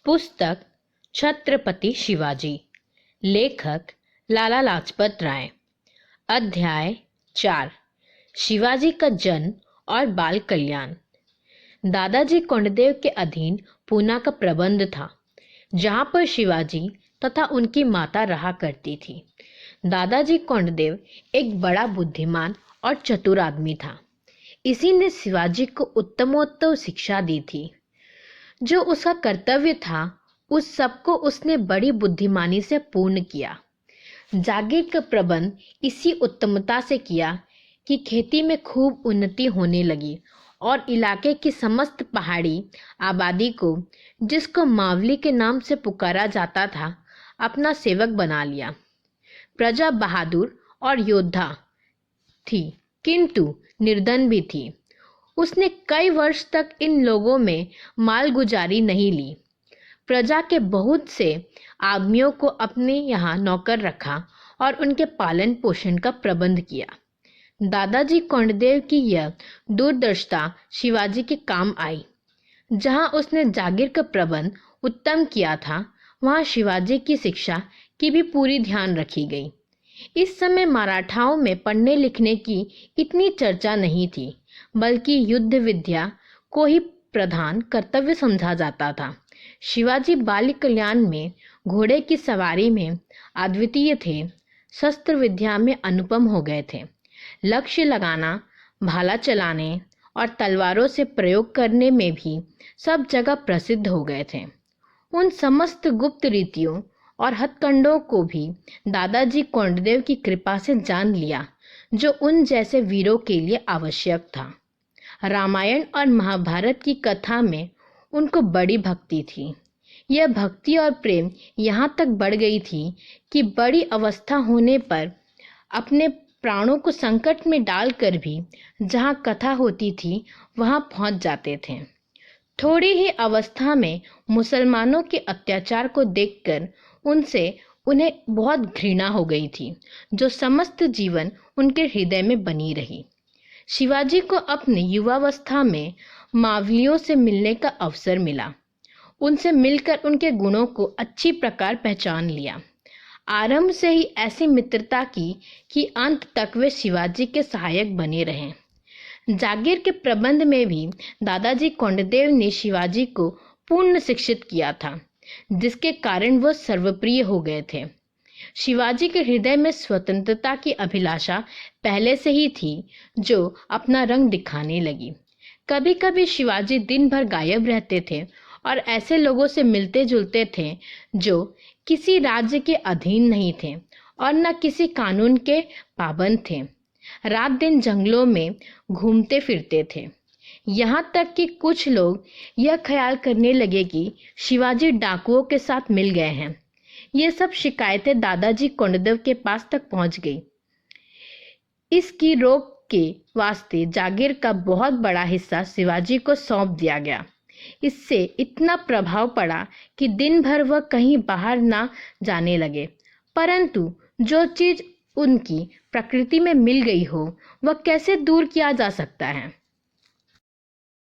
पुस्तक छत्रपति शिवाजी, लेखक लाला लाजपत राय। अध्याय 4, शिवाजी का जन्म और बाल कल्याण। दादाजी कोंडदेव के अधीन पूना का प्रबंध था, जहां पर शिवाजी तथा उनकी माता रहा करती थी। दादाजी कोंडदेव एक बड़ा बुद्धिमान और चतुर आदमी था। इसी ने शिवाजी को उत्तमोत्तम शिक्षा दी थी। जो उसका कर्तव्य था, उस सबको उसने बड़ी बुद्धिमानी से पूर्ण किया। जागीर का प्रबंध इसी उत्तमता से किया कि खेती में खूब उन्नति होने लगी और इलाके की समस्त पहाड़ी आबादी को, जिसको मावली के नाम से पुकारा जाता था, अपना सेवक बना लिया। प्रजा बहादुर और योद्धा थी, किंतु निर्धन भी थी। उसने कई वर्ष तक इन लोगों में मालगुजारी नहीं ली। प्रजा के बहुत से आदमियों को अपने यहाँ नौकर रखा और उनके पालन पोषण का प्रबंध किया। दादाजी कोंडदेव की यह दूरदर्शिता शिवाजी के काम आई। जहाँ उसने जागीर का प्रबंध उत्तम किया था, वहाँ शिवाजी की शिक्षा की भी पूरी ध्यान रखी गई। इस समय मराठाओं में पढ़ने लिखने की इतनी चर्चा नहीं थी, बल्कि युद्ध विद्या को ही प्रधान कर्तव्य समझा जाता था। शिवाजी बाल कल्याण में, घोड़े की सवारी में अद्वितीय थे, शस्त्र विद्या में अनुपम हो गए थे। लक्ष्य लगाना, भाला चलाने और तलवारों से प्रयोग करने में भी सब जगह प्रसिद्ध हो गए थे। उन समस्त गुप्त रीतियों और हथकंडों को भी दादाजी कोंडदेव की कृपा से जान लिया, जो उन जैसे वीरों के लिए आवश्यक था। रामायण और महाभारत की कथा में उनको बड़ी भक्ति थी। यह भक्ति और प्रेम यहाँ तक बढ़ गई थी कि बड़ी अवस्था होने पर अपने प्राणों को संकट में डालकर भी जहाँ कथा होती थी वहाँ पहुँच जाते थे। थोड़ी ही अवस्था में मुसलमानों के अत्याचार को देखकर उन्हें बहुत घृणा हो गई थी, जो समस्त जीवन उनके हृदय में बनी रही। शिवाजी को अपनी युवावस्था में मावलियों से मिलने का अवसर मिला। उनसे मिलकर उनके गुणों को अच्छी प्रकार पहचान लिया। आरंभ से ही ऐसी मित्रता की कि अंत तक वे शिवाजी के सहायक बने रहे। जागीर के प्रबंध में भी दादाजी कोंडदेव ने शिवाजी को पूर्ण शिक्षित किया था, जिसके कारण वह सर्वप्रिय हो गए थे। शिवाजी के हृदय में स्वतंत्रता की अभिलाषा पहले से ही थी, जो अपना रंग दिखाने लगी। कभी कभी शिवाजी दिन भर गायब रहते थे और ऐसे लोगों से मिलते जुलते थे जो किसी राज्य के अधीन नहीं थे और न किसी कानून के पाबंद थे। रात दिन जंगलों में घूमते फिरते थे। यहाँ तक कि कुछ लोग यह ख्याल करने लगे कि शिवाजी डाकुओं के साथ मिल गए हैं। ये सब शिकायतें दादाजी कोंडदेव के पास तक पहुंच गई। इसकी रोक के वास्ते जागीर का बहुत बड़ा हिस्सा शिवाजी को सौंप दिया गया। इससे इतना प्रभाव पड़ा कि दिन भर वह कहीं बाहर ना जाने लगे। परंतु जो चीज उनकी प्रकृति में मिल गई हो, वह कैसे दूर किया जा सकता है।